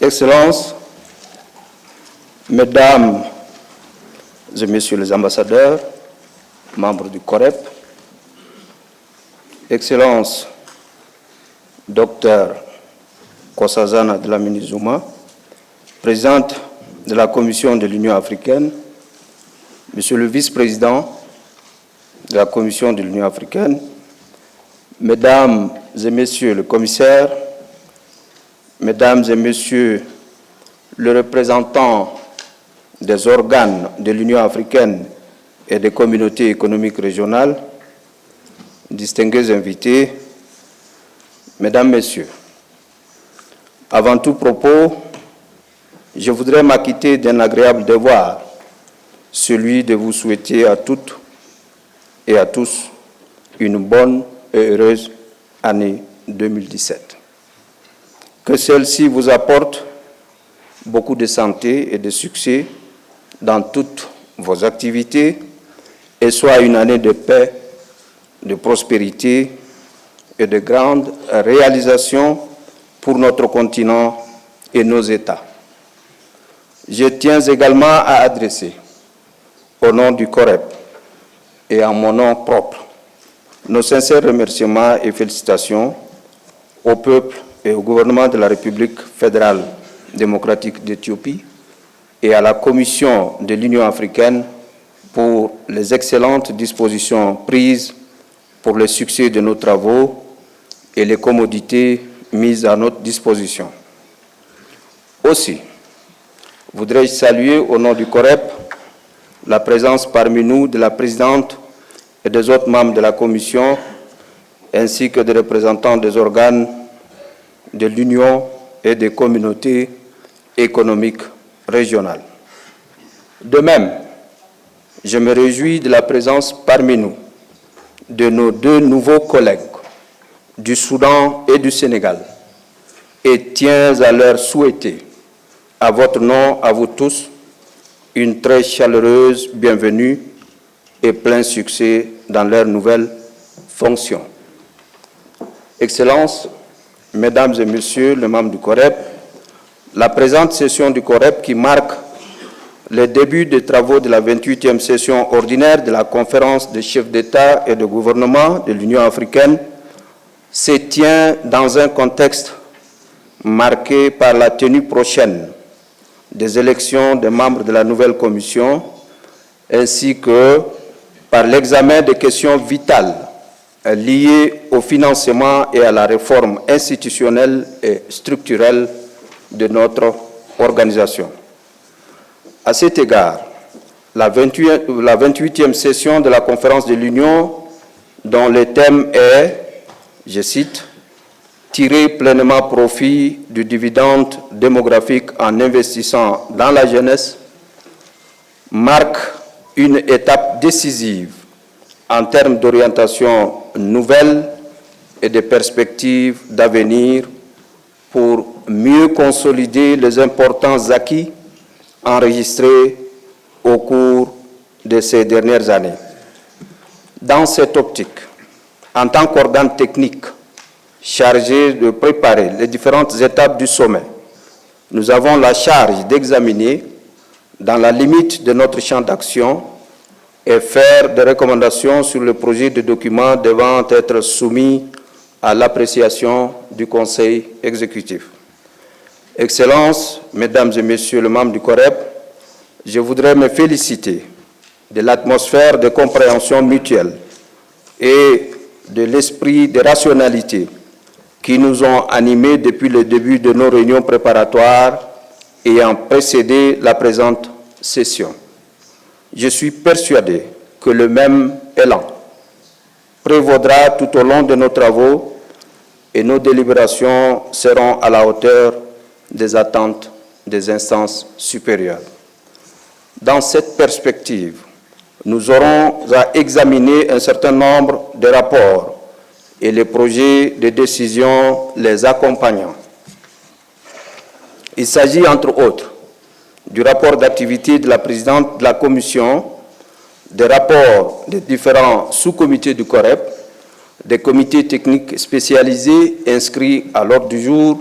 Excellences, Mesdames et Messieurs les ambassadeurs, membres du COREP, Excellences, Dr Nkosazana Dlamini Zuma, présidente de la Commission de l'Union africaine, Monsieur le vice-président de la Commission de l'Union africaine, Mesdames et Messieurs les commissaires, Mesdames et Messieurs les représentants des organes de l'Union africaine et des communautés économiques régionales, distingués invités, Mesdames, Messieurs, avant tout propos, je voudrais m'acquitter d'un agréable devoir, celui de vous souhaiter à toutes et à tous une bonne et heureuse année 2017. Que celle-ci vous apporte beaucoup de santé et de succès dans toutes vos activités et soit une année de paix, de prospérité et de grandes réalisations pour notre continent et nos États. Je tiens également à adresser, au nom du COREP et en mon nom propre, nos sincères remerciements et félicitations au peuple et au gouvernement de la République fédérale démocratique d'Éthiopie et à la Commission de l'Union africaine pour les excellentes dispositions prises pour le succès de nos travaux et les commodités mises à notre disposition. Aussi, voudrais-je saluer au nom du COREP la présence parmi nous de la présidente et des autres membres de la Commission, ainsi que des représentants des organes de l'Union et des communautés économiques régionales. De même, je me réjouis de la présence parmi nous de nos deux nouveaux collègues du Soudan et du Sénégal et tiens à leur souhaiter, à votre nom, à vous tous, une très chaleureuse bienvenue et plein succès dans leurs nouvelles fonctions. Excellences, Mesdames et Messieurs les membres du COREP, la présente session du COREP qui marque le début des travaux de la 28e session ordinaire de la conférence des chefs d'État et de gouvernement de l'Union africaine se tient dans un contexte marqué par la tenue prochaine des élections des membres de la nouvelle commission ainsi que par l'examen des questions vitales liées au financement et à la réforme institutionnelle et structurelle de notre organisation. À cet égard, la 28e session de la conférence de l'Union, dont le thème est, je cite, « Tirer pleinement profit du dividende démographique en investissant dans la jeunesse », marque une étape décisive en termes d'orientation nouvelle et de perspectives d'avenir pour mieux consolider les importants acquis enregistrés au cours de ces dernières années. Dans cette optique, en tant qu'organe technique chargé de préparer les différentes étapes du sommet, nous avons la charge d'examiner, dans la limite de notre champ d'action, et faire des recommandations sur le projet de document devant être soumis à l'appréciation du Conseil exécutif. Excellences, Mesdames et Messieurs les membres du COREP, je voudrais me féliciter de l'atmosphère de compréhension mutuelle et de l'esprit de rationalité qui nous ont animés depuis le début de nos réunions préparatoires ayant précédé la présente session. Je suis persuadé que le même élan prévaudra tout au long de nos travaux et nos délibérations seront à la hauteur des attentes des instances supérieures. Dans cette perspective, nous aurons à examiner un certain nombre de rapports et les projets de décision les accompagnant. Il s'agit, entre autres, du rapport d'activité de la présidente de la Commission, des rapports des différents sous-comités du COREP, des comités techniques spécialisés inscrits à l'ordre du jour,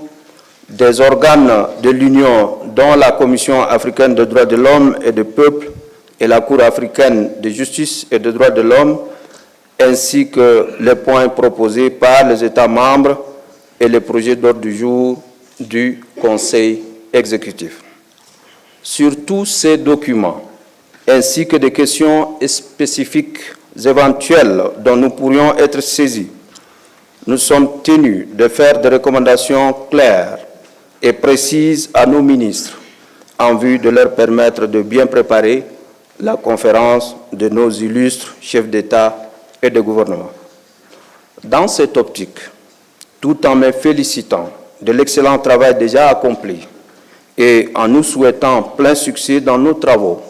des organes de l'Union, dont la Commission africaine des droits de l'homme et des peuples et la Cour africaine de justice et des droits de l'homme, ainsi que les points proposés par les États membres et les projets d'ordre du jour du Conseil exécutif. Sur tous ces documents, ainsi que des questions spécifiques éventuelles dont nous pourrions être saisis, nous sommes tenus de faire des recommandations claires et précises à nos ministres en vue de leur permettre de bien préparer la conférence de nos illustres chefs d'État et de gouvernement. Dans cette optique, tout en me félicitant de l'excellent travail déjà accompli et en nous souhaitant plein succès dans nos travaux,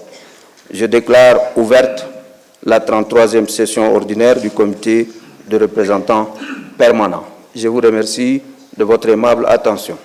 je déclare ouverte la 33e session ordinaire du comité de représentants permanents. Je vous remercie de votre aimable attention.